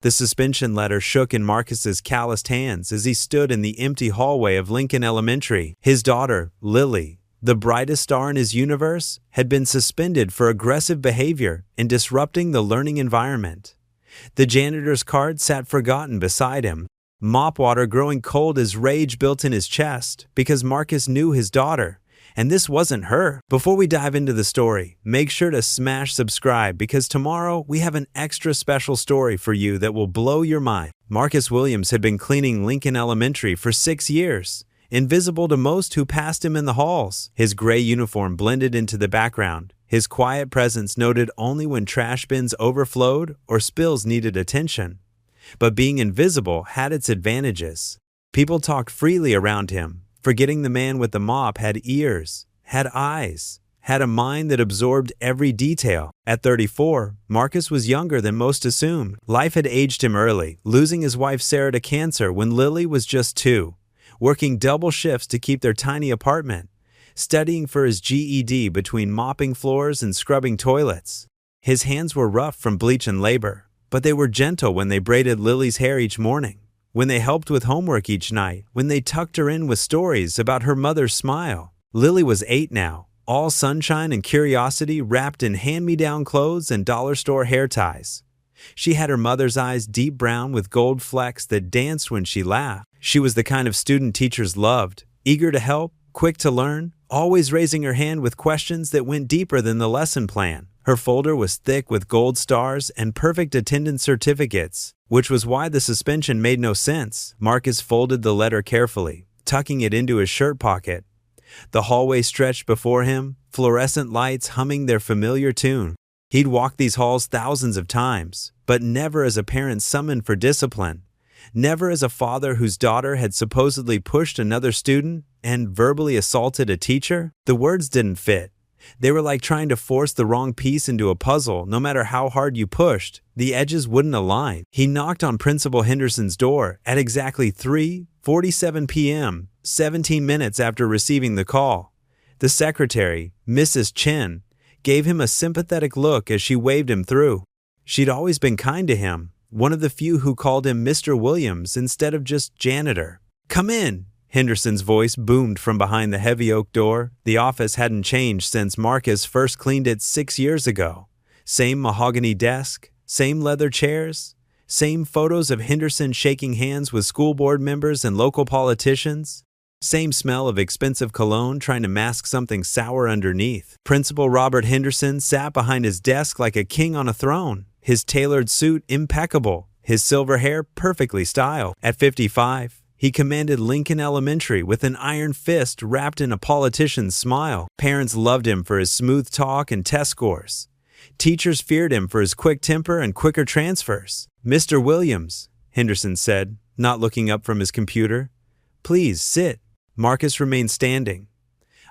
The suspension letter shook in Marcus's calloused hands as he stood in the empty hallway of Lincoln Elementary. His daughter, Lily, the brightest star in his universe, had been suspended for aggressive behavior and disrupting the learning environment. The janitor's card sat forgotten beside him, mop water growing cold as rage built in his chest because Marcus knew his daughter, and this wasn't her. Before we dive into the story, make sure to smash subscribe because tomorrow we have an extra special story for you that will blow your mind. Marcus Williams had been cleaning Lincoln Elementary for 6 years, invisible to most who passed him in the halls. His gray uniform blended into the background, his quiet presence noted only when trash bins overflowed or spills needed attention. But being invisible had its advantages. People talked freely around him, forgetting the man with the mop had ears, had eyes, had a mind that absorbed every detail. At 34, Marcus was younger than most assumed. Life had aged him early, losing his wife Sarah to cancer when Lily was just 2, working double shifts to keep their tiny apartment, studying for his GED between mopping floors and scrubbing toilets. His hands were rough from bleach and labor, but they were gentle when they braided Lily's hair each morning, when they helped with homework each night, when they tucked her in with stories about her mother's smile. Lily was 8 now, all sunshine and curiosity wrapped in hand-me-down clothes and dollar store hair ties. She had her mother's eyes deep brown with gold flecks that danced when she laughed. She was the kind of student teachers loved, eager to help, quick to learn, always raising her hand with questions that went deeper than the lesson plan. Her folder was thick with gold stars and perfect attendance certificates, which was why the suspension made no sense. Marcus folded the letter carefully, tucking it into his shirt pocket. The hallway stretched before him, fluorescent lights humming their familiar tune. He'd walked these halls thousands of times, but never as a parent summoned for discipline. Never as a father whose daughter had supposedly pushed another student and verbally assaulted a teacher. The words didn't fit. They were like trying to force the wrong piece into a puzzle. No matter how hard you pushed, the edges wouldn't align. He knocked on Principal Henderson's door at exactly 3:47 p.m., 17 minutes after receiving the call. The secretary, Mrs. Chen, gave him a sympathetic look as she waved him through. She'd always been kind to him, one of the few who called him Mr. Williams instead of just janitor. "Come in," Henderson's voice boomed from behind the heavy oak door. The office hadn't changed since Marcus first cleaned it 6 years ago. Same mahogany desk, same leather chairs, same photos of Henderson shaking hands with school board members and local politicians. Same smell of expensive cologne trying to mask something sour underneath. Principal Robert Henderson sat behind his desk like a king on a throne, his tailored suit impeccable, his silver hair perfectly styled. At 55, he commanded Lincoln Elementary with an iron fist wrapped in a politician's smile. Parents loved him for his smooth talk and test scores. Teachers feared him for his quick temper and quicker transfers. "Mr. Williams," Henderson said, not looking up from his computer. "Please sit." Marcus remained standing.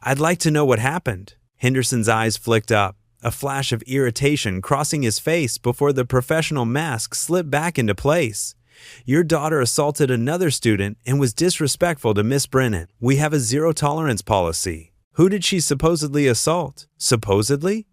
"I'd like to know what happened." Henderson's eyes flicked up, a flash of irritation crossing his face before the professional mask slipped back into place. "Your daughter assaulted another student and was disrespectful to Miss Brennan. We have a zero-tolerance policy." "Who did she supposedly assault?" "Supposedly?"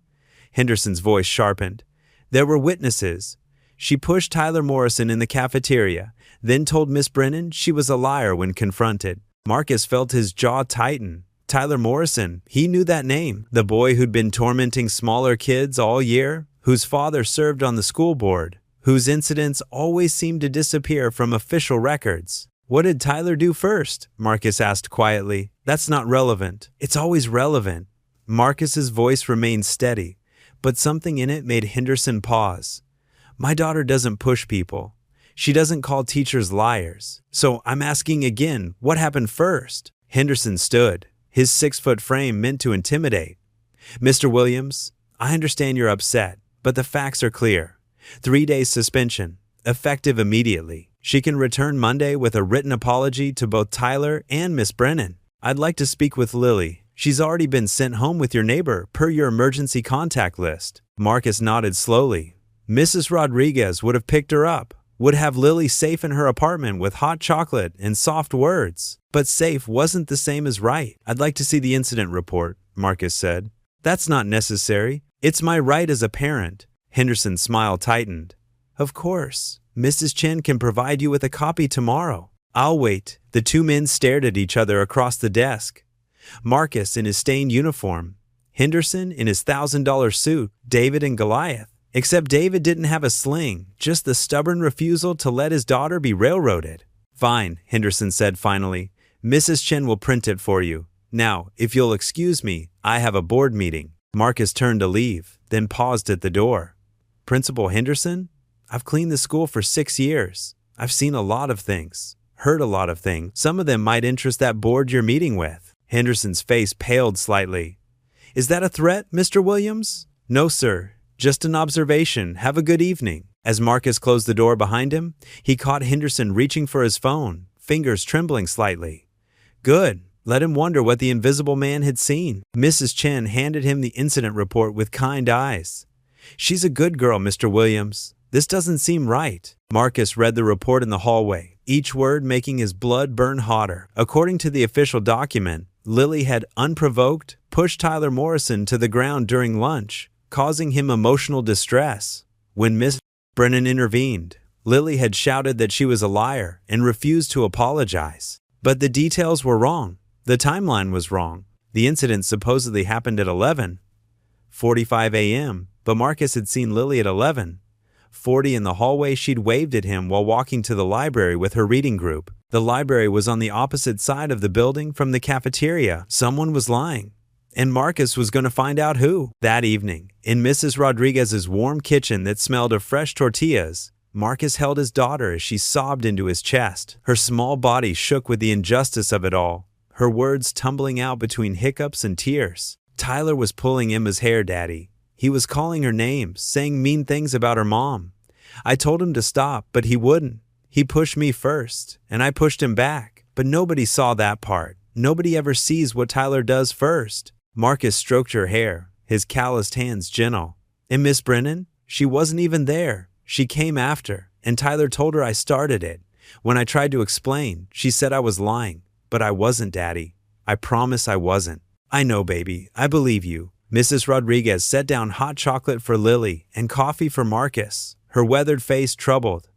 Henderson's voice sharpened. "There were witnesses. She pushed Tyler Morrison in the cafeteria, then told Miss Brennan she was a liar when confronted." Marcus felt his jaw tighten. Tyler Morrison, he knew that name. The boy who'd been tormenting smaller kids all year, whose father served on the school board, whose incidents always seemed to disappear from official records. "What did Tyler do first?" Marcus asked quietly. "That's not relevant." "It's always relevant." Marcus's voice remained steady, but something in it made Henderson pause. "My daughter doesn't push people. She doesn't call teachers liars. So I'm asking again, what happened first?" Henderson stood, his 6-foot frame meant to intimidate. "Mr. Williams, I understand you're upset, but the facts are clear. 3 days suspension, effective immediately. She can return Monday with a written apology to both Tyler and Miss Brennan. I'd like to speak with Lily. She's already been sent home with your neighbor per your emergency contact list." Marcus nodded slowly. Mrs. Rodriguez would have picked her up, would have Lily safe in her apartment with hot chocolate and soft words. But safe wasn't the same as right. "I'd like to see the incident report," Marcus said. "That's not necessary. It's my right as a parent." Henderson's smile tightened. "Of course." Mrs. Chen can provide you with a copy tomorrow." "I'll wait." The two men stared at each other across the desk. Marcus in his stained uniform, Henderson in his $1,000 suit, David and Goliath. Except David didn't have a sling, just the stubborn refusal to let his daughter be railroaded. "Fine," Henderson said finally. "Mrs. Chen will print it for you. Now, if you'll excuse me, I have a board meeting." Marcus turned to leave, then paused at the door. "Principal Henderson? I've cleaned the school for 6 years. I've seen a lot of things, heard a lot of things. Some of them might interest that board you're meeting with." Henderson's face paled slightly. "Is that a threat, Mr. Williams?" "No, sir. Just an observation. Have a good evening." As Marcus closed the door behind him, he caught Henderson reaching for his phone, fingers trembling slightly. Good. Let him wonder what the invisible man had seen. Mrs. Chen handed him the incident report with kind eyes. "She's a good girl, Mr. Williams. This doesn't seem right." Marcus read the report in the hallway, each word making his blood burn hotter. According to the official document, Lily had unprovoked pushed Tyler Morrison to the ground during lunch, causing him emotional distress. When Miss Brennan intervened, Lily had shouted that she was a liar and refused to apologize. But the details were wrong. The timeline was wrong. The incident supposedly happened at 11:45 a.m., but Marcus had seen Lily at 11:40 in the hallway. She'd waved at him while walking to the library with her reading group. The library was on the opposite side of the building from the cafeteria. Someone was lying, and Marcus was going to find out who. That evening, in Mrs. Rodriguez's warm kitchen that smelled of fresh tortillas, Marcus held his daughter as she sobbed into his chest. Her small body shook with the injustice of it all, her words tumbling out between hiccups and tears. "Tyler was pulling Emma's hair, Daddy. He was calling her names, saying mean things about her mom. I told him to stop, but he wouldn't. He pushed me first, and I pushed him back. But nobody saw that part. Nobody ever sees what Tyler does first." Marcus stroked her hair, his calloused hands gentle. "And Miss Brennan? She wasn't even there. She came after, and Tyler told her I started it. When I tried to explain, she said I was lying. But I wasn't, Daddy. I promise I wasn't." "I know, baby. I believe you." Mrs. Rodriguez set down hot chocolate for Lily and coffee for Marcus, her weathered face troubled.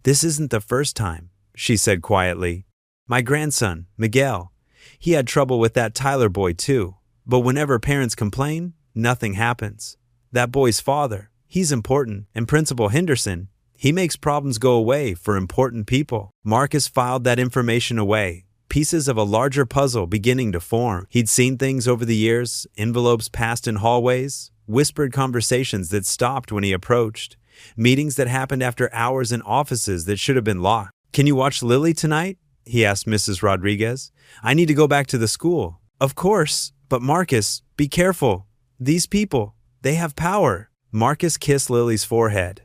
"This isn't the first time," she said quietly. "My grandson, Miguel, he had trouble with that Tyler boy too. But whenever parents complain, nothing happens. That boy's father, he's important, and Principal Henderson, he makes problems go away for important people." Marcus filed that information away, pieces of a larger puzzle beginning to form. He'd seen things over the years, envelopes passed in hallways, whispered conversations that stopped when he approached, meetings that happened after hours in offices that should have been locked. "Can you watch Lily tonight?" he asked Mrs. Rodriguez. "I need to go back to the school." "Of course, but Marcus, be careful. These people, they have power." Marcus kissed Lily's forehead.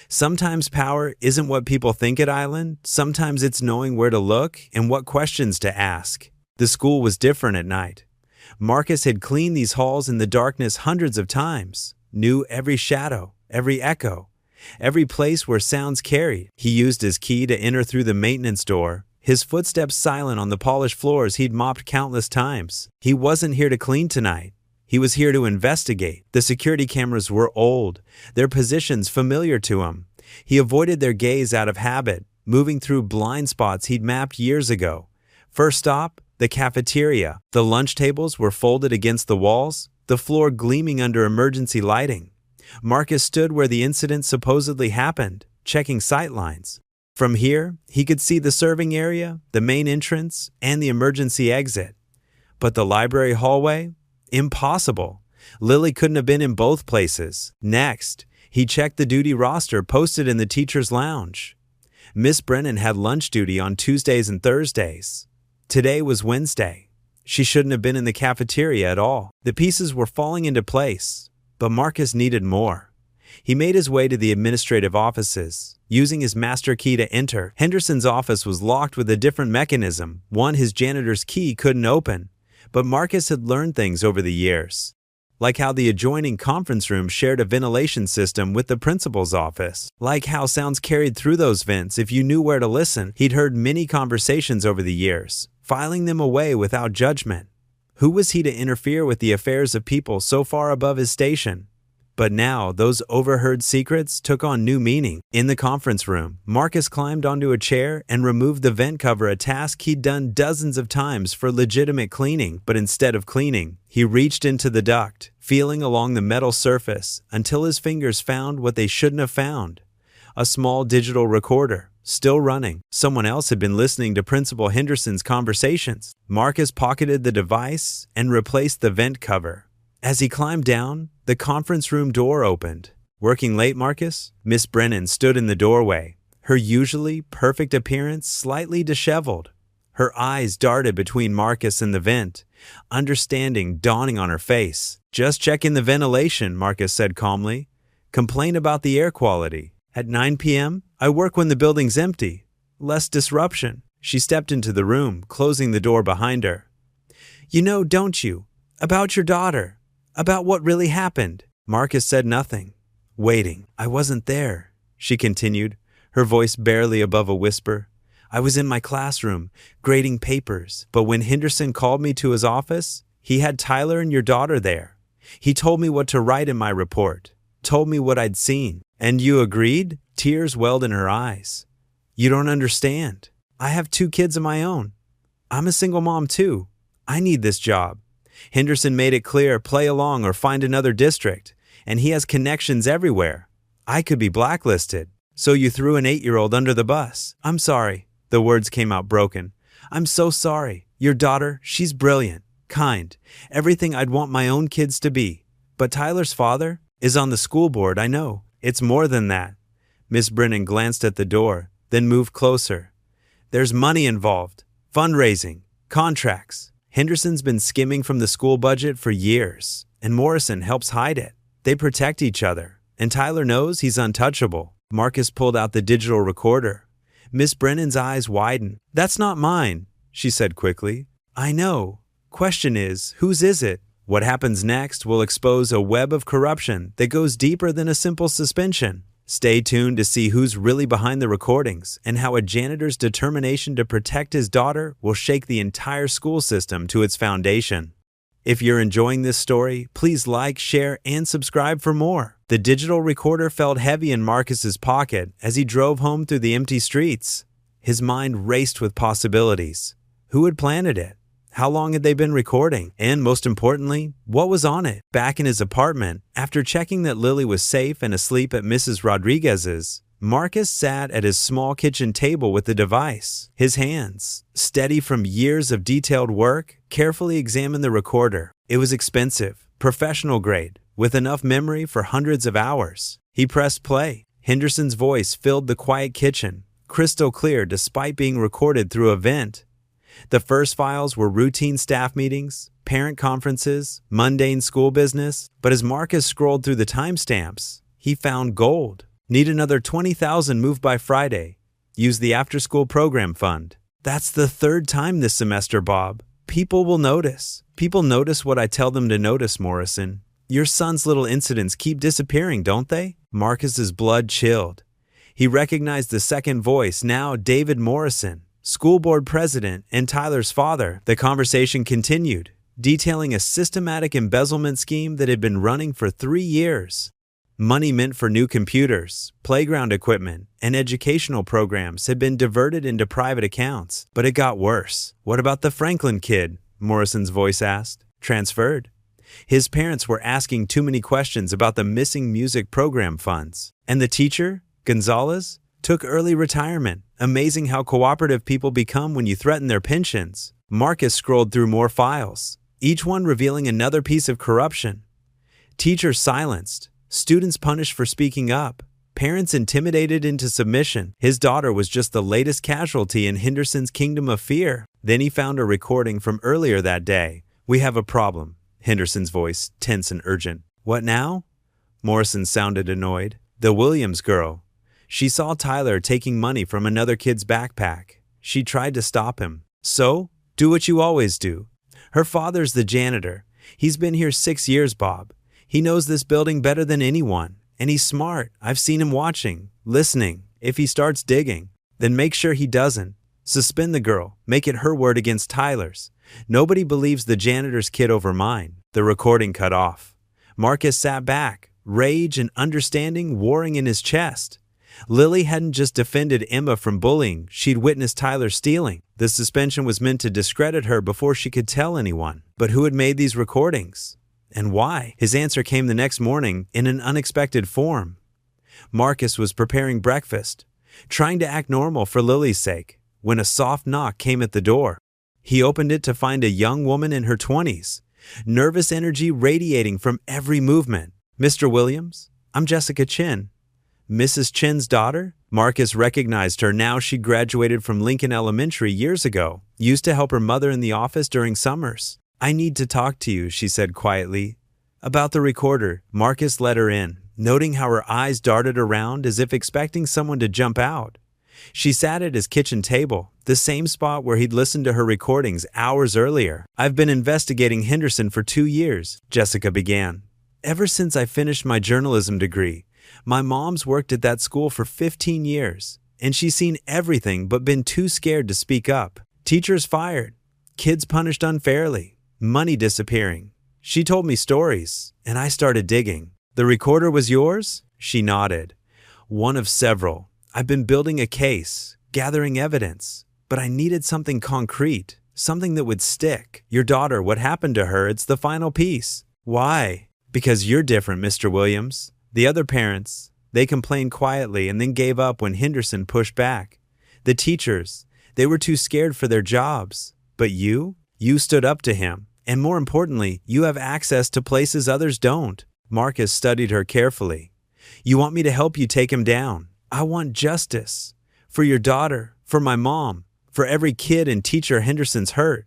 "Sometimes power isn't what people think at Island. Sometimes it's knowing where to look and what questions to ask." The school was different at night. Marcus had cleaned these halls in the darkness hundreds of times, knew every shadow, every echo, every place where sounds carried. He used his key to enter through the maintenance door, his footsteps silent on the polished floors he'd mopped countless times. He wasn't here to clean tonight. He was here to investigate. The security cameras were old, their positions familiar to him. He avoided their gaze out of habit, moving through blind spots he'd mapped years ago. First stop, the cafeteria. The lunch tables were folded against the walls, the floor gleaming under emergency lighting. Marcus stood where the incident supposedly happened, checking sightlines. From here, he could see the serving area, the main entrance, and the emergency exit. But the library hallway? Impossible. Lily couldn't have been in both places. Next, he checked the duty roster posted in the teacher's lounge. Miss Brennan had lunch duty on Tuesdays and Thursdays. Today was Wednesday. She shouldn't have been in the cafeteria at all. The pieces were falling into place, but Marcus needed more. He made his way to the administrative offices, using his master key to enter. Henderson's office was locked with a different mechanism, one his janitor's key couldn't open. But Marcus had learned things over the years, like how the adjoining conference room shared a ventilation system with the principal's office, like how sounds carried through those vents if you knew where to listen. He'd heard many conversations over the years, filing them away without judgment. Who was he to interfere with the affairs of people so far above his station? But now, those overheard secrets took on new meaning. In the conference room, Marcus climbed onto a chair and removed the vent cover, a task he'd done dozens of times for legitimate cleaning. But instead of cleaning, he reached into the duct, feeling along the metal surface until his fingers found what they shouldn't have found: a small digital recorder, still running. Someone else had been listening to Principal Henderson's conversations. Marcus pocketed the device and replaced the vent cover. As he climbed down, the conference room door opened. "Working late, Marcus?" Miss Brennan stood in the doorway, her usually perfect appearance slightly disheveled. Her eyes darted between Marcus and the vent, understanding dawning on her face. "Just checking the ventilation," Marcus said calmly. "Complain about the air quality. At 9 p.m., I work when the building's empty. Less disruption." She stepped into the room, closing the door behind her. "You know, don't you, about your daughter? About what really happened?" Marcus said nothing, waiting. "I wasn't there," she continued, her voice barely above a whisper. "I was in my classroom, grading papers, but when Henderson called me to his office, he had Tyler and your daughter there. He told me what to write in my report, told me what I'd seen." "And you agreed?" Tears welled in her eyes. "You don't understand. I have 2 kids of my own. I'm a single mom too. I need this job. Henderson made it clear, play along or find another district, and he has connections everywhere. I could be blacklisted. So you threw an 8-year-old under the bus." "I'm sorry." The words came out broken. "I'm so sorry. Your daughter, she's brilliant, kind, everything I'd want my own kids to be. But Tyler's father is on the school board, I know. It's more than that." Miss Brennan glanced at the door, then moved closer. "There's money involved. Fundraising, contracts. Henderson's been skimming from the school budget for years, and Morrison helps hide it. They protect each other, and Tyler knows he's untouchable." Marcus pulled out the digital recorder. Miss Brennan's eyes widened. "That's not mine," she said quickly. "I know. Question is, whose is it?" What happens next will expose a web of corruption that goes deeper than a simple suspension. Stay tuned to see who's really behind the recordings and how a janitor's determination to protect his daughter will shake the entire school system to its foundation. If you're enjoying this story, please like, share, and subscribe for more. The digital recorder felt heavy in Marcus's pocket as he drove home through the empty streets. His mind raced with possibilities. Who had planted it? How long had they been recording? And most importantly, what was on it? Back in his apartment, after checking that Lily was safe and asleep at Mrs. Rodriguez's, Marcus sat at his small kitchen table with the device. His hands, steady from years of detailed work, carefully examined the recorder. It was expensive, professional grade, with enough memory for hundreds of hours. He pressed play. Henderson's voice filled the quiet kitchen, crystal clear despite being recorded through a vent. The first files were routine staff meetings, parent conferences, mundane school business, but as Marcus scrolled through the timestamps, he found gold. Need another $20,000 moved by Friday. Use the after-school program fund. That's the 3rd time this semester, Bob. People will notice. People notice what I tell them to notice, Morrison. Your son's little incidents keep disappearing, don't they? Marcus's blood chilled. He recognized the second voice, now David Morrison, school board president and Tyler's father. The conversation continued, detailing a systematic embezzlement scheme that had been running for 3 years. Money meant for new computers, playground equipment, and educational programs had been diverted into private accounts. But it got worse. "What about the Franklin kid?" Morrison's voice asked. "Transferred." His parents were asking too many questions about the missing music program funds. And the teacher, Gonzalez, took early retirement. Amazing how cooperative people become when you threaten their pensions. Marcus scrolled through more files, each one revealing another piece of corruption. Teachers silenced, students punished for speaking up, parents intimidated into submission. His daughter was just the latest casualty in Henderson's kingdom of fear. Then he found a recording from earlier that day. "We have a problem," Henderson's voice, tense and urgent. "What now?" Morrison sounded annoyed. "The Williams girl. She saw Tyler taking money from another kid's backpack. She tried to stop him. So, do what you always do. Her father's the janitor. He's been here 6 years, Bob. He knows this building better than anyone. And he's smart. I've seen him watching, listening. If he starts digging, then make sure he doesn't. Suspend the girl. Make it her word against Tyler's. Nobody believes the janitor's kid over mine." The recording cut off. Marcus sat back, rage and understanding warring in his chest. Lily hadn't just defended Emma from bullying, she'd witnessed Tyler stealing. The suspension was meant to discredit her before she could tell anyone. But who had made these recordings? And why? His answer came the next morning in an unexpected form. Marcus was preparing breakfast, trying to act normal for Lily's sake, when a soft knock came at the door. He opened it to find a young woman in her 20s, nervous energy radiating from every movement. "Mr. Williams, I'm Jessica Chin." "Mrs. Chin's daughter?" Marcus recognized her now. She graduated from Lincoln Elementary years ago, used to help her mother in the office during summers. "I need to talk to you," she said quietly. "About the recorder." Marcus let her in, noting how her eyes darted around as if expecting someone to jump out. She sat at his kitchen table, the same spot where he'd listened to her recordings hours earlier. "I've been investigating Henderson for 2 years, Jessica began. "Ever since I finished my journalism degree. My mom's worked at that school for 15 years, and she's seen everything but been too scared to speak up. Teachers fired, kids punished unfairly, money disappearing. She told me stories, and I started digging." "The recorder was yours?" She nodded. "One of several. I've been building a case, gathering evidence, but I needed something concrete, something that would stick. Your daughter, what happened to her? It's the final piece." "Why?" "Because you're different, Mr. Williams. The other parents, they complained quietly and then gave up when Henderson pushed back. The teachers, they were too scared for their jobs. But you stood up to him. And more importantly, you have access to places others don't." Marcus studied her carefully. "You want me to help you take him down. I want justice. For your daughter, for my mom, for every kid and teacher Henderson's hurt.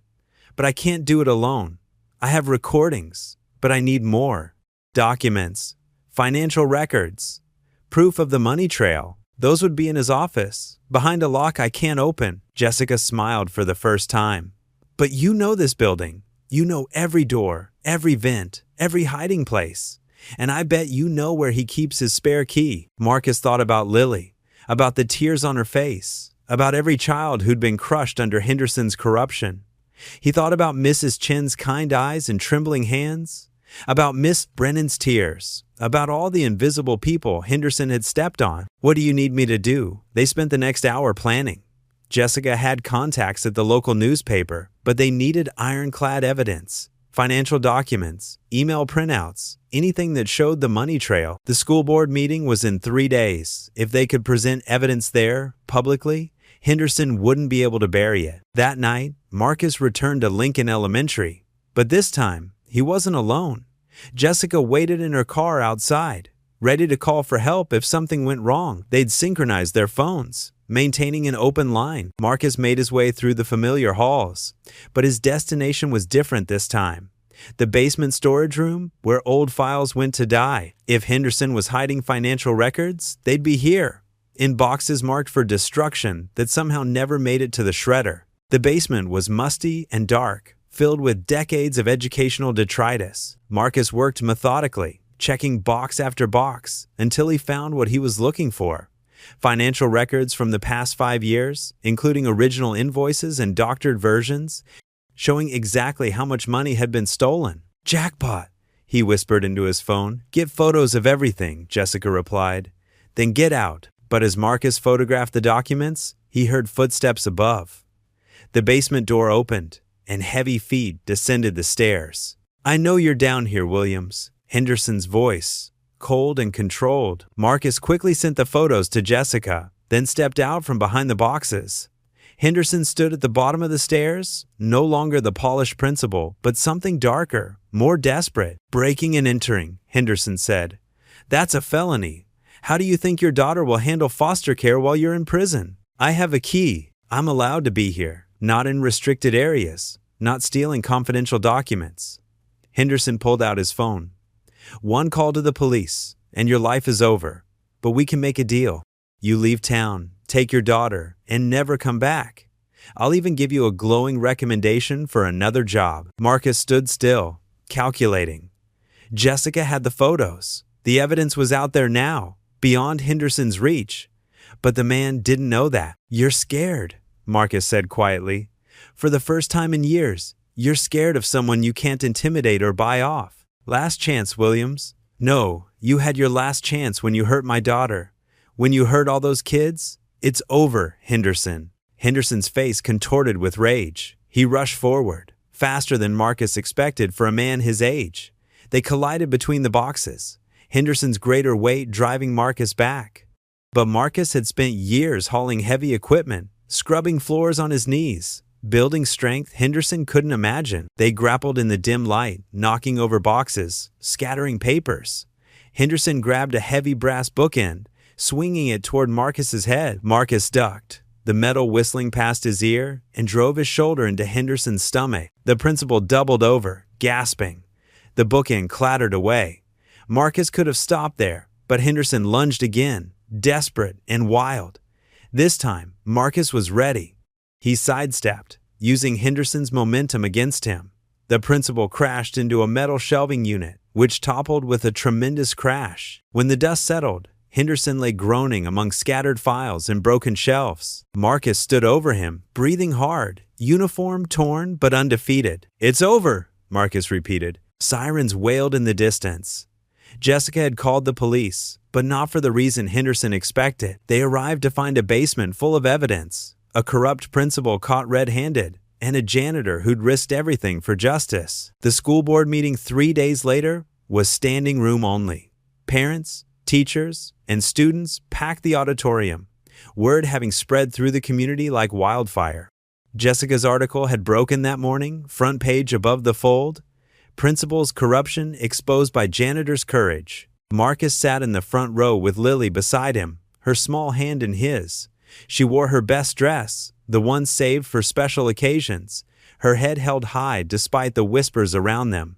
But I can't do it alone. I have recordings, but I need more. Documents, financial records, proof of the money trail. Those would be in his office, behind a lock I can't open." Jessica smiled for the first time. "But you know this building. You know every door, every vent, every hiding place. And I bet you know where he keeps his spare key." Marcus thought about Lily, about the tears on her face, about every child who'd been crushed under Henderson's corruption. He thought about Mrs. Chin's kind eyes and trembling hands, about Miss Brennan's tears, about all the invisible people Henderson had stepped on. "What do you need me to do?" They spent the next hour planning. Jessica had contacts at the local newspaper, but they needed ironclad evidence. Financial documents, email printouts, anything that showed the money trail. The school board meeting was in 3 days. If they could present evidence there, publicly, Henderson wouldn't be able to bury it. That night, Marcus returned to Lincoln Elementary. But this time, he wasn't alone. Jessica waited in her car outside, ready to call for help if something went wrong. They'd synchronized their phones, maintaining an open line. Marcus made his way through the familiar halls, but his destination was different this time. The basement storage room, where old files went to die. If Henderson was hiding financial records, they'd be here, in boxes marked for destruction that somehow never made it to the shredder. The basement was musty and dark, filled with decades of educational detritus. Marcus worked methodically, checking box after box, until he found what he was looking for. Financial records from the past 5 years, including original invoices and doctored versions, showing exactly how much money had been stolen. "Jackpot," he whispered into his phone. "Get photos of everything," Jessica replied. "Then get out." But as Marcus photographed the documents, he heard footsteps above. The basement door opened, and heavy feet descended the stairs. "I know you're down here, Williams." Henderson's voice, cold and controlled. Marcus quickly sent the photos to Jessica, then stepped out from behind the boxes. Henderson stood at the bottom of the stairs, no longer the polished principal, but something darker, more desperate. "Breaking and entering," Henderson said. "That's a felony. How do you think your daughter will handle foster care while you're in prison?" "I have a key. I'm allowed to be here, not in restricted areas, not stealing confidential documents." Henderson pulled out his phone. "One call to the police, and your life is over. But we can make a deal. You leave town, take your daughter, and never come back. I'll even give you a glowing recommendation for another job." Marcus stood still, calculating. Jessica had the photos. The evidence was out there now, beyond Henderson's reach. But the man didn't know that. "You're scared," Marcus said quietly. "For the first time in years, you're scared of someone you can't intimidate or buy off. Last chance, Williams. No, you had your last chance when you hurt my daughter. When you hurt all those kids, it's over, Henderson. Henderson's face contorted with rage. He rushed forward, faster than Marcus expected for a man his age. They collided between the boxes, Henderson's greater weight driving Marcus back. But Marcus had spent years hauling heavy equipment, scrubbing floors on his knees, building strength Henderson couldn't imagine. They grappled in the dim light, knocking over boxes, scattering papers. Henderson grabbed a heavy brass bookend, swinging it toward Marcus's head. Marcus ducked, the metal whistling past his ear, and drove his shoulder into Henderson's stomach. The principal doubled over, gasping. The bookend clattered away. Marcus could have stopped there, but Henderson lunged again, desperate and wild. This time, Marcus was ready. He sidestepped, using Henderson's momentum against him. The principal crashed into a metal shelving unit, which toppled with a tremendous crash. When the dust settled, Henderson lay groaning among scattered files and broken shelves. Marcus stood over him, breathing hard, uniform torn but undefeated. "It's over," Marcus repeated. Sirens wailed in the distance. Jessica had called the police, but not for the reason Henderson expected. They arrived to find a basement full of evidence, a corrupt principal caught red-handed, and a janitor who'd risked everything for justice. The school board meeting 3 days later was standing room only. Parents, teachers, and students packed the auditorium, word having spread through the community like wildfire. Jessica's article had broken that morning, front page above the fold. Principal's corruption exposed by janitor's courage. Marcus sat in the front row with Lily beside him, her small hand in his. She wore her best dress, the one saved for special occasions, her head held high despite the whispers around them.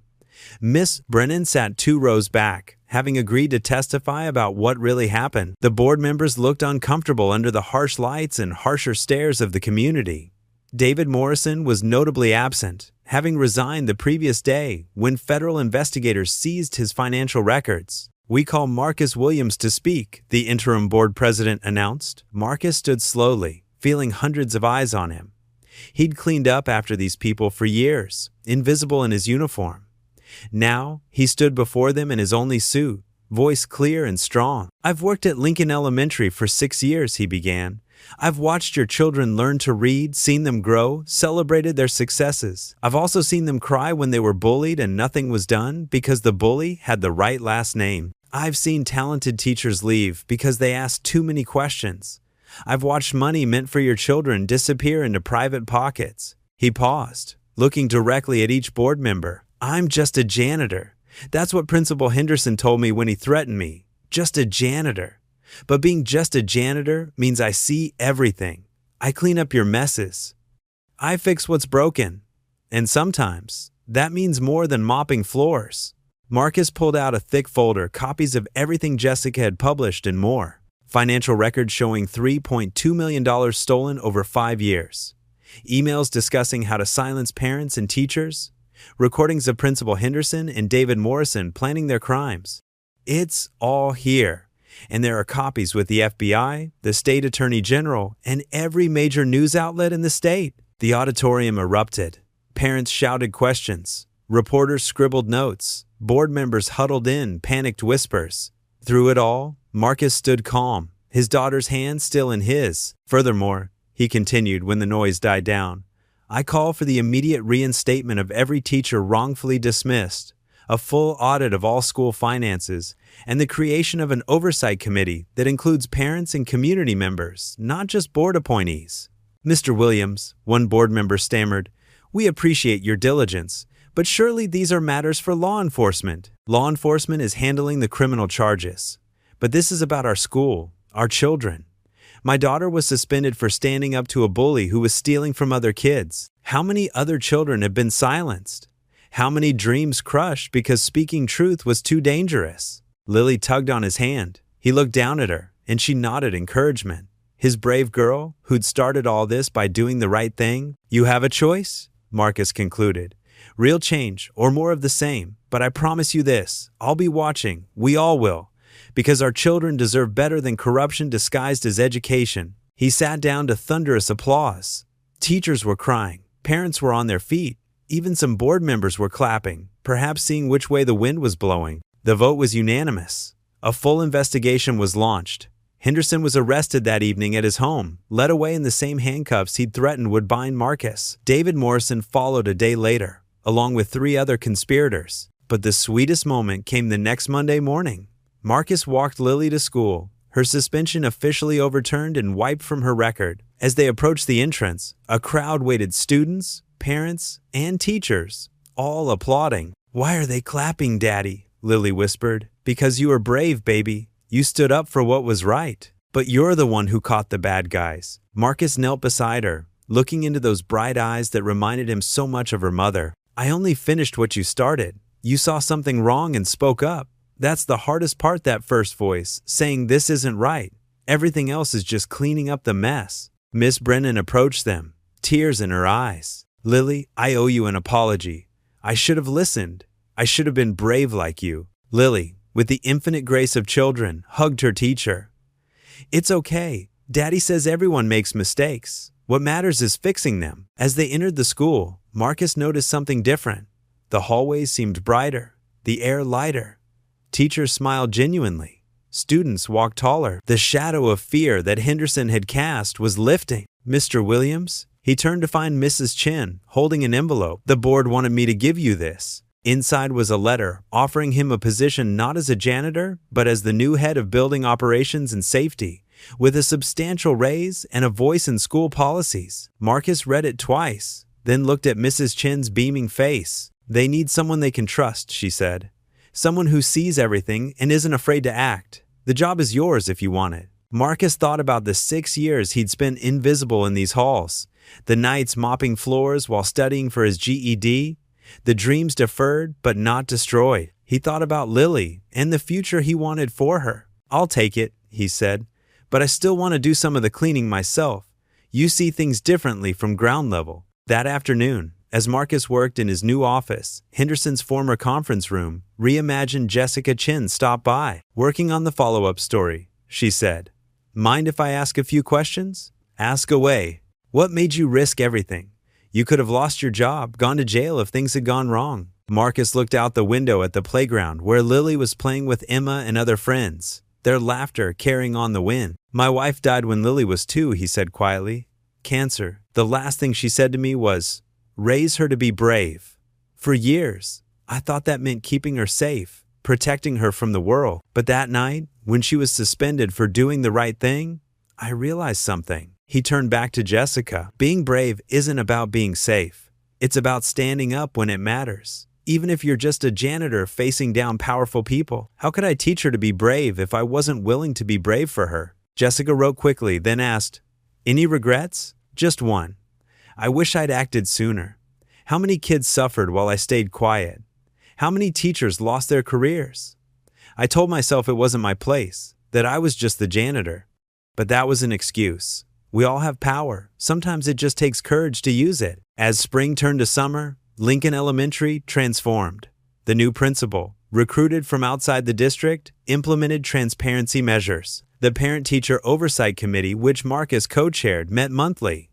Miss Brennan sat 2 rows back, having agreed to testify about what really happened. The board members looked uncomfortable under the harsh lights and harsher stares of the community. David Morrison was notably absent, having resigned the previous day when federal investigators seized his financial records. "We call Marcus Williams to speak," the interim board president announced. Marcus stood slowly, feeling hundreds of eyes on him. He'd cleaned up after these people for years, invisible in his uniform. Now, he stood before them in his only suit, voice clear and strong. "I've worked at Lincoln Elementary for 6 years," he began. "I've watched your children learn to read, seen them grow, celebrated their successes. I've also seen them cry when they were bullied and nothing was done because the bully had the right last name. I've seen talented teachers leave because they asked too many questions. I've watched money meant for your children disappear into private pockets." He paused, looking directly at each board member. "I'm just a janitor. That's what Principal Henderson told me when he threatened me. Just a janitor. But being just a janitor means I see everything. I clean up your messes. I fix what's broken. And sometimes, that means more than mopping floors." Marcus pulled out a thick folder, copies of everything Jessica had published and more. Financial records showing $3.2 million stolen over 5 years. Emails discussing how to silence parents and teachers. Recordings of Principal Henderson and David Morrison planning their crimes. It's all here. And there are copies with the FBI, the state attorney general, and every major news outlet in the state. The auditorium erupted. Parents shouted questions. Reporters scribbled notes. Board members huddled in, panicked whispers. Through it all, Marcus stood calm, his daughter's hand still in his. "Furthermore," he continued when the noise died down, "I call for the immediate reinstatement of every teacher wrongfully dismissed, a full audit of all school finances, and the creation of an oversight committee that includes parents and community members, not just board appointees." "Mr. Williams," one board member stammered, "we appreciate your diligence, but surely these are matters for law enforcement. Law enforcement is handling the criminal charges. But this is about our school, our children. My daughter was suspended for standing up to a bully who was stealing from other kids. How many other children have been silenced? How many dreams crushed because speaking truth was too dangerous?" Lily tugged on his hand. He looked down at her, and she nodded encouragement. His brave girl, who'd started all this by doing the right thing. "You have a choice," Marcus concluded. "Real change, or more of the same. But I promise you this, I'll be watching, we all will, because our children deserve better than corruption disguised as education." He sat down to thunderous applause. Teachers were crying, parents were on their feet, even some board members were clapping, perhaps seeing which way the wind was blowing. The vote was unanimous. A full investigation was launched. Henderson was arrested that evening at his home, led away in the same handcuffs he'd threatened would bind Marcus. David Morrison followed a day later, along with 3 other conspirators. But the sweetest moment came the next Monday morning. Marcus walked Lily to school, her suspension officially overturned and wiped from her record. As they approached the entrance, a crowd waited, students, parents, and teachers, all applauding. "Why are they clapping, Daddy?" Lily whispered. "Because you were brave, baby. You stood up for what was right. But you're the one who caught the bad guys." Marcus knelt beside her, looking into those bright eyes that reminded him so much of her mother. "I only finished what you started. You saw something wrong and spoke up. That's the hardest part," that first voice, saying this isn't right. Everything else is just cleaning up the mess. Miss Brennan approached them, tears in her eyes. "Lily, I owe you an apology. I should have listened. I should have been brave like you." Lily, with the infinite grace of children, hugged her teacher. "It's okay. Daddy says everyone makes mistakes. What matters is fixing them." As they entered the school, Marcus noticed something different. The hallways seemed brighter, the air lighter. Teachers smiled genuinely. Students walked taller. The shadow of fear that Henderson had cast was lifting. "Mr. Williams?" He turned to find Mrs. Chin, holding an envelope. "The board wanted me to give you this." Inside was a letter offering him a position not as a janitor, but as the new head of building operations and safety, with a substantial raise and a voice in school policies. Marcus read it twice, then looked at Mrs. Chin's beaming face. "They need someone they can trust," she said. "Someone who sees everything and isn't afraid to act. The job is yours if you want it." Marcus thought about the 6 years he'd spent invisible in these halls, the nights mopping floors while studying for his GED, the dreams deferred but not destroyed. He thought about Lily and the future he wanted for her. "I'll take it," he said, "but I still want to do some of the cleaning myself. You see things differently from ground level." That afternoon, as Marcus worked in his new office, Henderson's former conference room, reimagined Jessica Chin stopped by. "Working on the follow-up story," she said. "Mind if I ask a few questions?" "Ask away." "What made you risk everything? You could have lost your job, gone to jail if things had gone wrong." Marcus looked out the window at the playground where Lily was playing with Emma and other friends, their laughter carrying on the wind. "My wife died when Lily was 2, he said quietly. "Cancer. The last thing she said to me was, 'Raise her to be brave.' For years, I thought that meant keeping her safe, protecting her from the world. But that night, when she was suspended for doing the right thing, I realized something." He turned back to Jessica. "Being brave isn't about being safe. It's about standing up when it matters, even if you're just a janitor facing down powerful people." How could I teach her to be brave if I wasn't willing to be brave for her? Jessica wrote quickly, then asked, "Any regrets?" "Just one. I wish I'd acted sooner. How many kids suffered while I stayed quiet? How many teachers lost their careers? I told myself it wasn't my place, that I was just the janitor. But that was an excuse. We all have power. Sometimes it just takes courage to use it." As spring turned to summer, Lincoln Elementary transformed. The new principal, recruited from outside the district, implemented transparency measures. The Parent-Teacher Oversight Committee, which Marcus co-chaired, met monthly.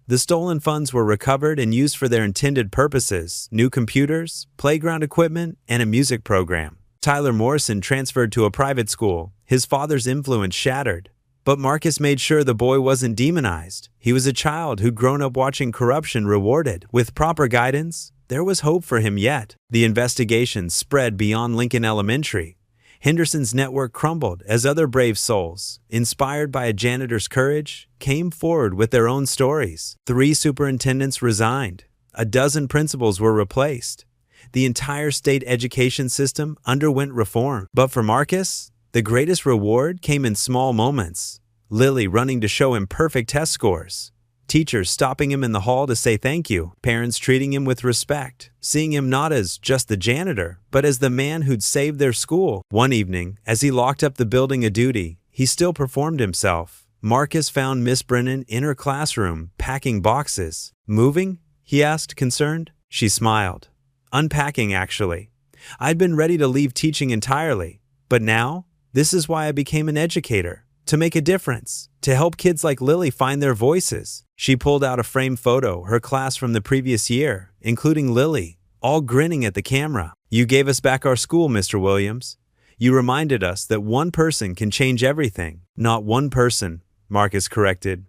The stolen funds were recovered and used for their intended purposes: new computers, playground equipment, and a music program. Tyler Morrison transferred to a private school, his father's influence shattered. But Marcus made sure the boy wasn't demonized. He was a child who'd grown up watching corruption rewarded. With proper guidance, there was hope for him yet. The investigation spread beyond Lincoln Elementary. Henderson's network crumbled as other brave souls, inspired by a janitor's courage, came forward with their own stories. 3 superintendents resigned. A dozen principals were replaced. The entire state education system underwent reform. But for Marcus, the greatest reward came in small moments. Lily running to show him perfect test scores. Teachers stopping him in the hall to say thank you. Parents treating him with respect, seeing him not as just the janitor, but as the man who'd saved their school. One evening, as he locked up the building a duty, he still performed himself. Marcus found Miss Brennan in her classroom, packing boxes. "Moving?" he asked, concerned. She smiled. "Unpacking, actually. I'd been ready to leave teaching entirely. But now, this is why I became an educator. To make a difference. To help kids like Lily find their voices." She pulled out a framed photo, her class from the previous year, including Lily, all grinning at the camera. You gave us back our school, Mr. Williams. You reminded us that one person can change everything. Not one person, Marcus corrected.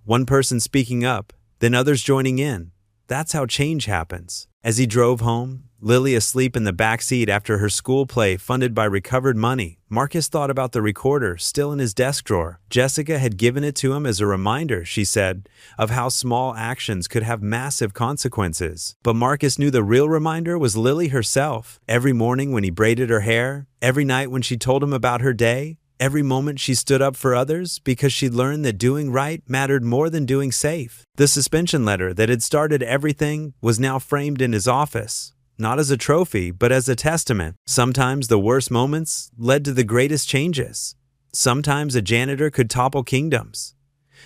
One person speaking up, then others joining in. That's how change happens. As he drove home, Lily asleep in the back seat after her school play funded by recovered money, Marcus thought about the recorder still in his desk drawer. Jessica had given it to him as a reminder, she said, of how small actions could have massive consequences. But Marcus knew the real reminder was Lily herself. Every morning when he braided her hair, every night when she told him about her day, every moment she stood up for others because she'd learned that doing right mattered more than doing safe. The suspension letter that had started everything was now framed in his office. Not as a trophy, but as a testament. Sometimes the worst moments led to the greatest changes. Sometimes a janitor could topple kingdoms.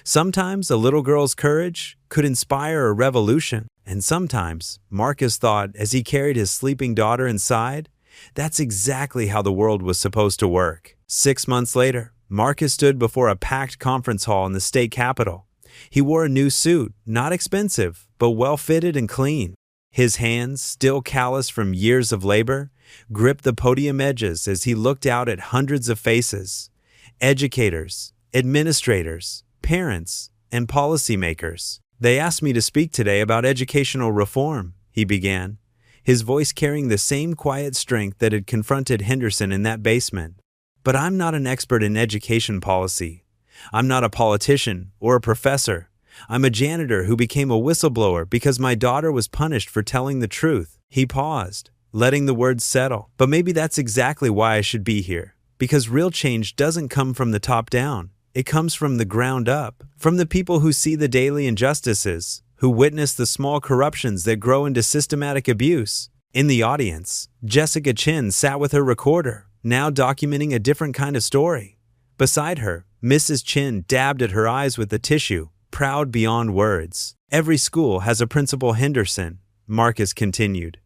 Sometimes a little girl's courage could inspire a revolution. And sometimes, Marcus thought as he carried his sleeping daughter inside, that's exactly how the world was supposed to work. 6 months later, Marcus stood before a packed conference hall in the state capitol. He wore a new suit, not expensive, but well-fitted and clean. His hands, still calloused from years of labor, gripped the podium edges as he looked out at hundreds of faces. Educators, administrators, parents, and policymakers. They asked me to speak today about educational reform, he began, his voice carrying the same quiet strength that had confronted Henderson in that basement. But I'm not an expert in education policy. I'm not a politician or a professor. I'm a janitor who became a whistleblower because my daughter was punished for telling the truth. He paused, letting the words settle. But maybe that's exactly why I should be here. Because real change doesn't come from the top down. It comes from the ground up. From the people who see the daily injustices, who witness the small corruptions that grow into systematic abuse. In the audience, Jessica Chin sat with her recorder, now documenting a different kind of story. Beside her, Mrs. Chin dabbed at her eyes with the tissue, proud beyond words. Every school has a Principal Henderson, Marcus continued.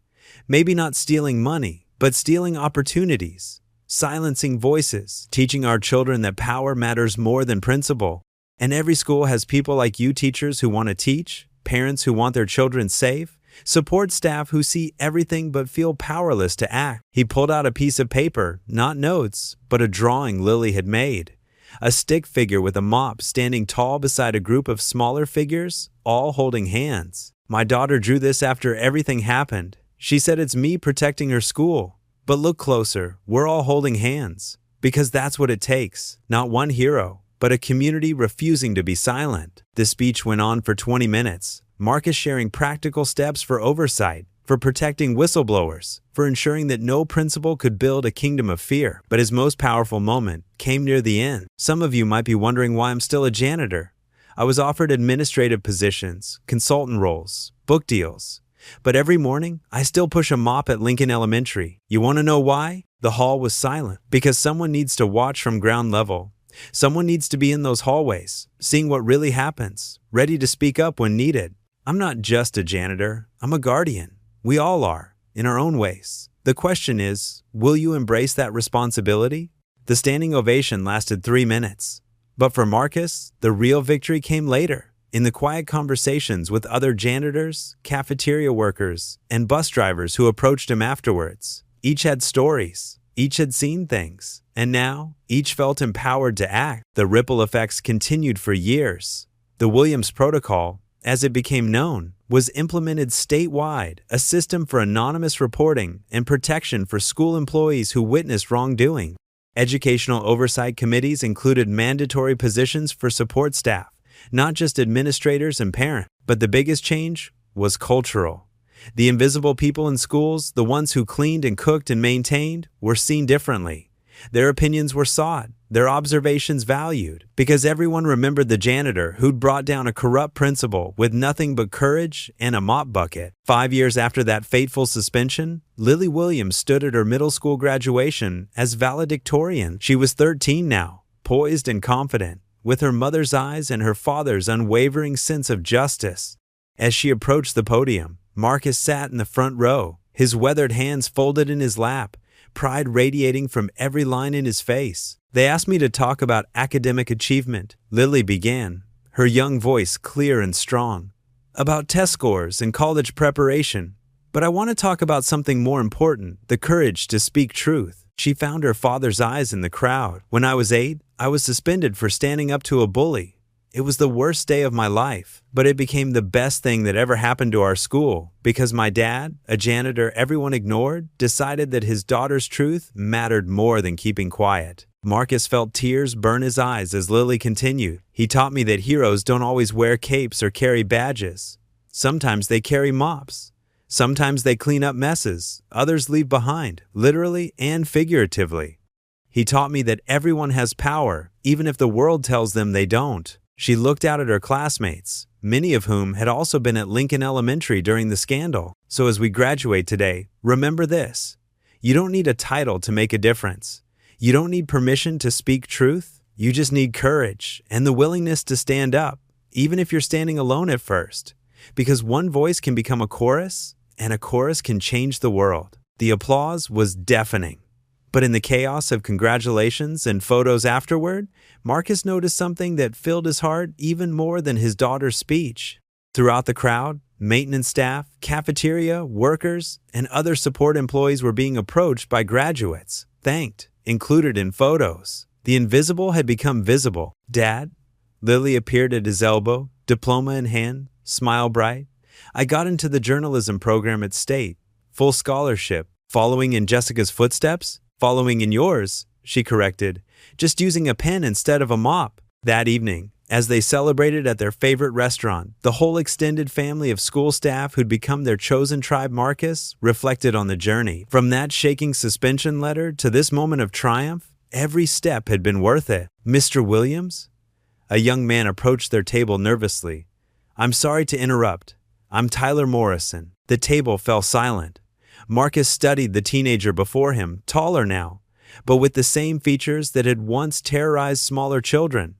Maybe not stealing money, but stealing opportunities, silencing voices, teaching our children that power matters more than principle. And every school has people like you teachers who want to teach, parents who want their children safe, support staff who see everything but feel powerless to act. He pulled out a piece of paper, not notes, but a drawing Lily had made. A stick figure with a mop standing tall beside a group of smaller figures, all holding hands. My daughter drew this after everything happened. She said it's me protecting her school. But look closer, we're all holding hands. Because that's what it takes. Not one hero, but a community refusing to be silent. The speech went on for 20 minutes. Marcus sharing practical steps for oversight, for protecting whistleblowers, for ensuring that no principal could build a kingdom of fear. But his most powerful moment came near the end. Some of you might be wondering why I'm still a janitor. I was offered administrative positions, consultant roles, book deals. But every morning, I still push a mop at Lincoln Elementary. You want to know why? The hall was silent. Because someone needs to watch from ground level. Someone needs to be in those hallways, seeing what really happens, ready to speak up when needed. I'm not just a janitor, I'm a guardian. We all are, in our own ways. The question is, will you embrace that responsibility? The standing ovation lasted 3 minutes. But for Marcus, the real victory came later, in the quiet conversations with other janitors, cafeteria workers, and bus drivers who approached him afterwards. Each had stories, each had seen things, and now, each felt empowered to act. The ripple effects continued for years. The Williams Protocol, as it became known, was implemented statewide, a system for anonymous reporting and protection for school employees who witnessed wrongdoing. Educational oversight committees included mandatory positions for support staff, not just administrators and parents. But the biggest change was cultural. The invisible people in schools, the ones who cleaned and cooked and maintained, were seen differently. Their opinions were sought, their observations valued, because everyone remembered the janitor who'd brought down a corrupt principal with nothing but courage and a mop bucket. 5 years after that fateful suspension, Lily Williams stood at her middle school graduation as valedictorian. She was 13 now, poised and confident, with her mother's eyes and her father's unwavering sense of justice. As she approached the podium, Marcus sat in the front row, his weathered hands folded in his lap, pride radiating from every line in his face. They asked me to talk about academic achievement, Lily began, her young voice clear and strong. About test scores and college preparation. But I want to talk about something more important, the courage to speak truth. She found her father's eyes in the crowd. When I was 8, I was suspended for standing up to a bully. It was the worst day of my life, but it became the best thing that ever happened to our school because my dad, a janitor everyone ignored, decided that his daughter's truth mattered more than keeping quiet. Marcus felt tears burn his eyes as Lily continued. He taught me that heroes don't always wear capes or carry badges. Sometimes they carry mops. Sometimes they clean up messes. Others leave behind, literally and figuratively. He taught me that everyone has power, even if the world tells them they don't. She looked out at her classmates, many of whom had also been at Lincoln Elementary during the scandal. So as we graduate today, remember this. You don't need a title to make a difference. You don't need permission to speak truth. You just need courage and the willingness to stand up, even if you're standing alone at first. Because one voice can become a chorus, and a chorus can change the world. The applause was deafening. But in the chaos of congratulations and photos afterward, Marcus noticed something that filled his heart even more than his daughter's speech. Throughout the crowd, maintenance staff, cafeteria, workers, and other support employees were being approached by graduates, thanked, included in photos. The invisible had become visible. Dad? Lily appeared at his elbow, diploma in hand, smile bright. I got into the journalism program at State, full scholarship, following in Jessica's footsteps. Following in yours, she corrected, just using a pen instead of a mop. That evening, as they celebrated at their favorite restaurant, the whole extended family of school staff who'd become their chosen tribe Marcus reflected on the journey. From that shaking suspension letter to this moment of triumph, every step had been worth it. Mr. Williams? A young man approached their table nervously. I'm sorry to interrupt. I'm Tyler Morrison. The table fell silent. Marcus studied the teenager before him, taller now, but with the same features that had once terrorized smaller children.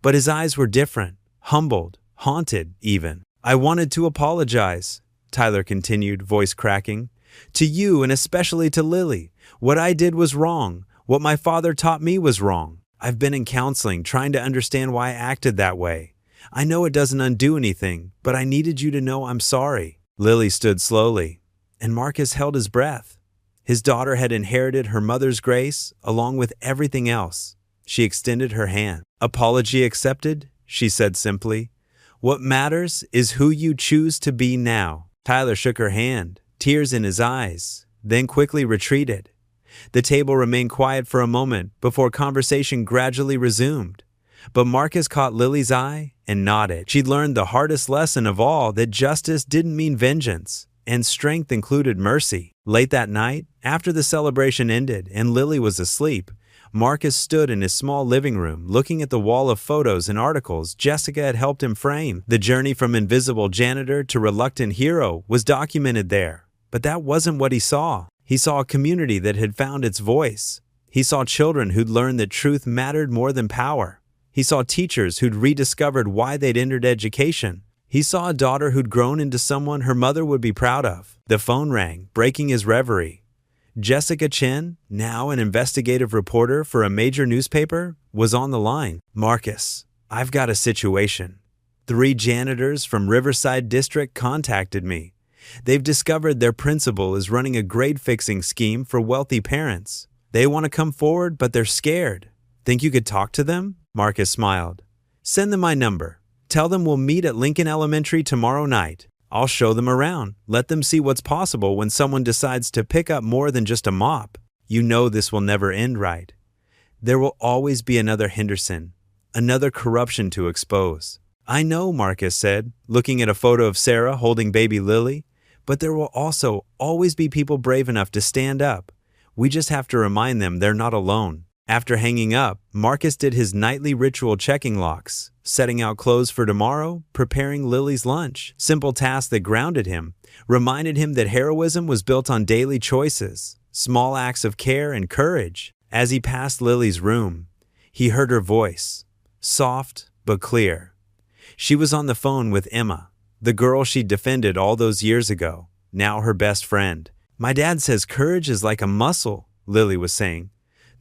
But his eyes were different, humbled, haunted even. I wanted to apologize, Tyler continued, voice cracking. To you and especially to Lily. What I did was wrong. What my father taught me was wrong. I've been in counseling trying to understand why I acted that way. I know it doesn't undo anything, but I needed you to know I'm sorry. Lily stood slowly, and Marcus held his breath. His daughter had inherited her mother's grace along with everything else. She extended her hand. Apology accepted, she said simply. What matters is who you choose to be now. Tyler shook her hand, tears in his eyes, then quickly retreated. The table remained quiet for a moment before conversation gradually resumed. But Marcus caught Lily's eye and nodded. She'd learned the hardest lesson of all, that justice didn't mean vengeance, and strength included mercy. Late that night, after the celebration ended and Lily was asleep, Marcus stood in his small living room looking at the wall of photos and articles Jessica had helped him frame. The journey from invisible janitor to reluctant hero was documented there. But that wasn't what he saw. He saw a community that had found its voice. He saw children who'd learned that truth mattered more than power. He saw teachers who'd rediscovered why they'd entered education. He saw a daughter who'd grown into someone her mother would be proud of. The phone rang, breaking his reverie. Jessica Chen, now an investigative reporter for a major newspaper, was on the line. Marcus, I've got a situation. 3 janitors from Riverside District contacted me. They've discovered their principal is running a grade-fixing scheme for wealthy parents. They want to come forward, but they're scared. Think you could talk to them? Marcus smiled. Send them my number. Tell them we'll meet at Lincoln Elementary tomorrow night. I'll show them around. Let them see what's possible when someone decides to pick up more than just a mop. You know this will never end right. There will always be another Henderson, another corruption to expose. I know, Marcus said, looking at a photo of Sarah holding baby Lily, but there will also always be people brave enough to stand up. We just have to remind them they're not alone. After hanging up, Marcus did his nightly ritual checking locks, setting out clothes for tomorrow, preparing Lily's lunch. Simple tasks that grounded him, reminded him that heroism was built on daily choices, small acts of care and courage. As he passed Lily's room, he heard her voice, soft but clear. She was on the phone with Emma, the girl she'd defended all those years ago, now her best friend. My dad says courage is like a muscle, Lily was saying.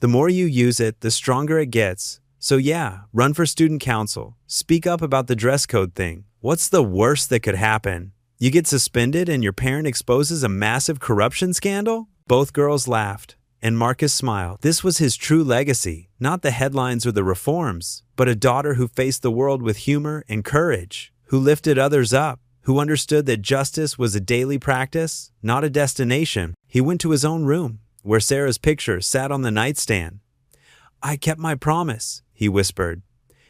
The more you use it, the stronger it gets. So yeah, run for student council. Speak up about the dress code thing. What's the worst that could happen? You get suspended and your parent exposes a massive corruption scandal? Both girls laughed, and Marcus smiled. This was his true legacy, not the headlines or the reforms, but a daughter who faced the world with humor and courage, who lifted others up, who understood that justice was a daily practice, not a destination. He went to his own room, where Sarah's picture sat on the nightstand. "I kept my promise," he whispered.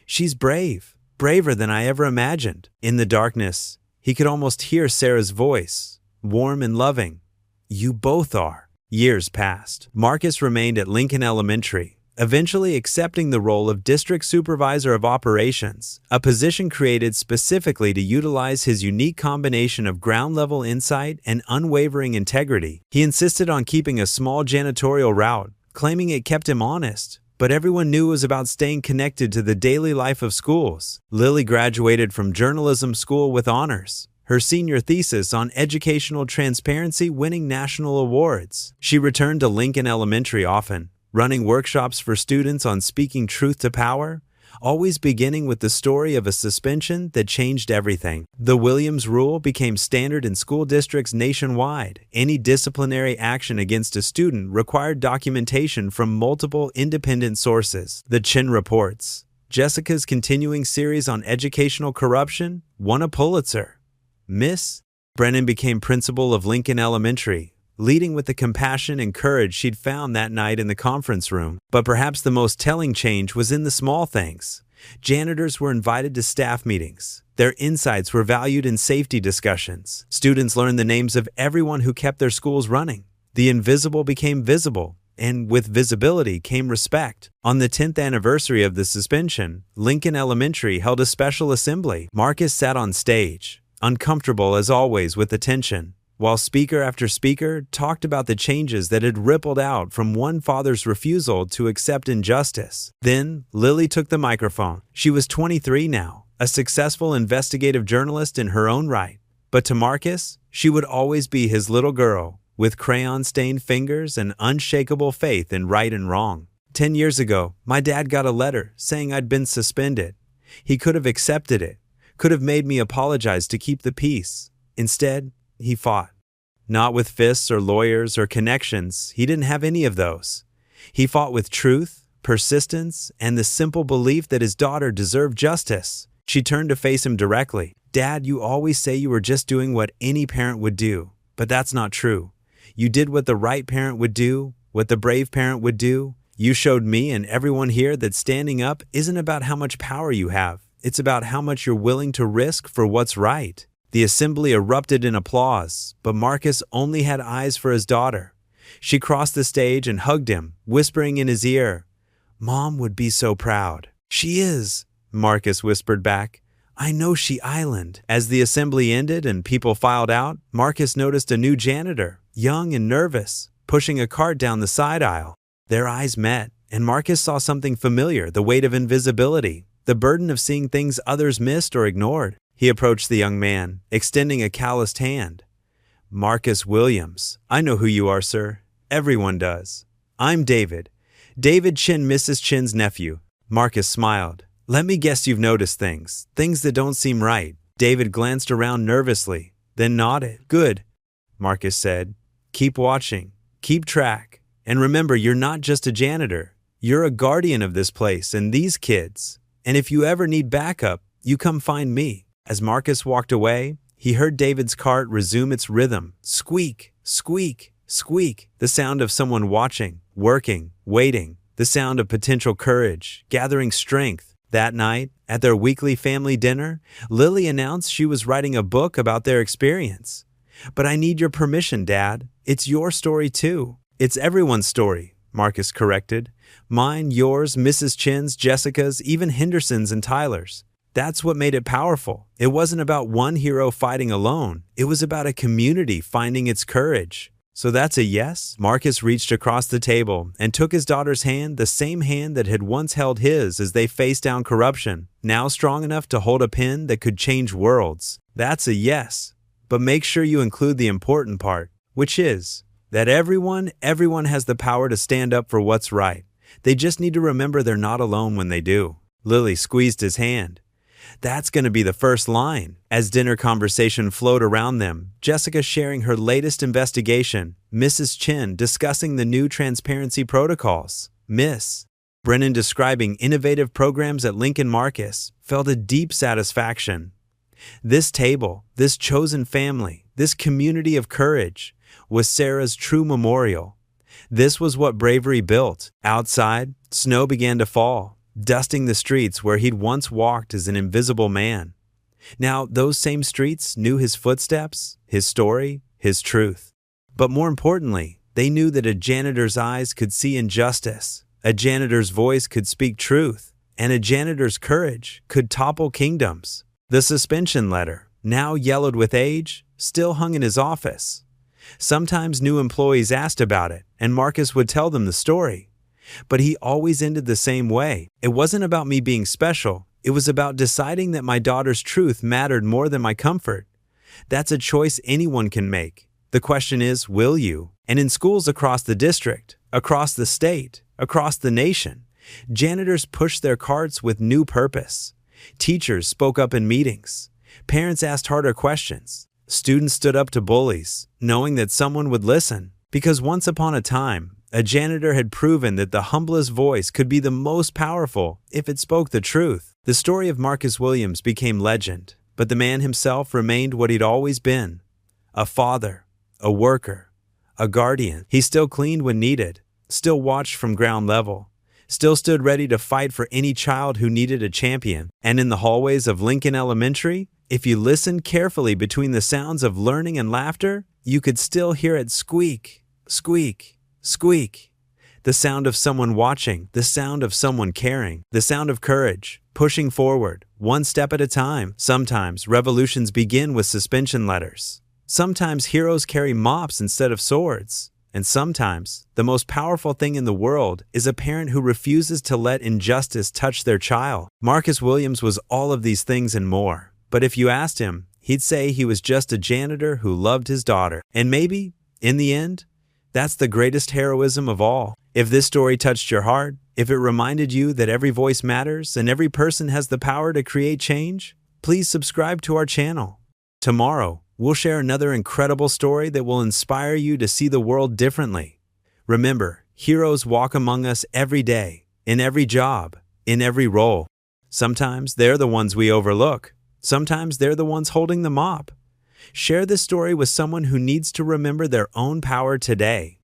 "She's brave, braver than I ever imagined." In the darkness, he could almost hear Sarah's voice, warm and loving. "You both are." Years passed. Marcus remained at Lincoln Elementary, eventually accepting the role of District Supervisor of Operations, a position created specifically to utilize his unique combination of ground-level insight and unwavering integrity. He insisted on keeping a small janitorial route, claiming it kept him honest, but everyone knew it was about staying connected to the daily life of schools. Lily graduated from journalism school with honors, her senior thesis on educational transparency winning national awards. She returned to Lincoln Elementary often, running workshops for students on speaking truth to power, always beginning with the story of a suspension that changed everything. The Williams Rule became standard in school districts nationwide. Any disciplinary action against a student required documentation from multiple independent sources. The Chin Reports, Jessica's continuing series on educational corruption, won a Pulitzer. Miss Brennan became principal of Lincoln Elementary, leading with the compassion and courage she'd found that night in the conference room. But perhaps the most telling change was in the small things. Janitors were invited to staff meetings. Their insights were valued in safety discussions. Students learned the names of everyone who kept their schools running. The invisible became visible, and with visibility came respect. On the 10th anniversary of the suspension, Lincoln Elementary held a special assembly. Marcus sat on stage, uncomfortable as always with attention, while speaker after speaker talked about the changes that had rippled out from one father's refusal to accept injustice. Then, Lily took the microphone. She was 23 now, a successful investigative journalist in her own right. But to Marcus, she would always be his little girl, with crayon-stained fingers and unshakable faith in right and wrong. 10 years ago, my dad got a letter saying I'd been suspended. He could have accepted it, could have made me apologize to keep the peace. Instead, he fought. Not with fists or lawyers or connections. He didn't have any of those. He fought with truth, persistence, and the simple belief that his daughter deserved justice. She turned to face him directly. "Dad, you always say you were just doing what any parent would do, but that's not true. You did what the right parent would do, what the brave parent would do. You showed me and everyone here that standing up isn't about how much power you have. It's about how much you're willing to risk for what's right." The assembly erupted in applause, but Marcus only had eyes for his daughter. She crossed the stage and hugged him, whispering in his ear, "Mom would be so proud." "She is," Marcus whispered back. "I know she island." As the assembly ended and people filed out, Marcus noticed a new janitor, young and nervous, pushing a cart down the side aisle. Their eyes met, and Marcus saw something familiar, the weight of invisibility, the burden of seeing things others missed or ignored. He approached the young man, extending a calloused hand. "Marcus Williams. I know who you are, sir. Everyone does. I'm David. David Chin, Mrs. Chin's nephew." Marcus smiled. "Let me guess you've noticed things that don't seem right." David glanced around nervously, then nodded. "Good," Marcus said. "Keep watching. Keep track. And remember, you're not just a janitor. You're a guardian of this place and these kids. And if you ever need backup, you come find me." As Marcus walked away, he heard David's cart resume its rhythm. Squeak, squeak, squeak. The sound of someone watching, working, waiting. The sound of potential courage, gathering strength. That night, at their weekly family dinner, Lily announced she was writing a book about their experience. "But I need your permission, Dad. It's your story too." "It's everyone's story," Marcus corrected. "Mine, yours, Mrs. Chin's, Jessica's, even Henderson's and Tyler's." That's what made it powerful. It wasn't about one hero fighting alone. It was about a community finding its courage. "So that's a yes?" Marcus reached across the table and took his daughter's hand, the same hand that had once held his as they faced down corruption, now strong enough to hold a pen that could change worlds. "That's a yes. But make sure you include the important part, which is that everyone has the power to stand up for what's right. They just need to remember they're not alone when they do." Lily squeezed his hand. That's going to be the first line. As dinner conversation flowed around them, Jessica sharing her latest investigation, Mrs. Chin discussing the new transparency protocols, Miss Brennan describing innovative programs at Lincoln Marcus, felt a deep satisfaction. This table, this chosen family, this community of courage, was Sarah's true memorial. This was what bravery built. Outside, snow began to fall, dusting the streets where he'd once walked as an invisible man. Now, those same streets knew his footsteps, his story, his truth. But more importantly, they knew that a janitor's eyes could see injustice, a janitor's voice could speak truth, and a janitor's courage could topple kingdoms. The suspension letter, now yellowed with age, still hung in his office. Sometimes new employees asked about it, and Marcus would tell them the story. But he always ended the same way. It wasn't about me being special. It was about deciding that my daughter's truth mattered more than my comfort. That's a choice anyone can make. The question is, will you? And in schools across the district, across the state, across the nation, janitors pushed their carts with new purpose. Teachers spoke up in meetings. Parents asked harder questions. Students stood up to bullies, knowing that someone would listen. Because once upon a time, a janitor had proven that the humblest voice could be the most powerful if it spoke the truth. The story of Marcus Williams became legend, but the man himself remained what he'd always been: a father, a worker, a guardian. He still cleaned when needed, still watched from ground level, still stood ready to fight for any child who needed a champion. And in the hallways of Lincoln Elementary, if you listened carefully between the sounds of learning and laughter, you could still hear it squeak, squeak, squeak. The sound of someone watching, the sound of someone caring, the sound of courage, pushing forward, one step at a time. Sometimes revolutions begin with suspension letters. Sometimes heroes carry mops instead of swords. And sometimes, the most powerful thing in the world is a parent who refuses to let injustice touch their child. Marcus Williams was all of these things and more. But if you asked him, he'd say he was just a janitor who loved his daughter. And maybe, in the end, that's the greatest heroism of all. If this story touched your heart, if it reminded you that every voice matters and every person has the power to create change, please subscribe to our channel. Tomorrow, we'll share another incredible story that will inspire you to see the world differently. Remember, heroes walk among us every day, in every job, in every role. Sometimes they're the ones we overlook. Sometimes they're the ones holding the mop. Share this story with someone who needs to remember their own power today.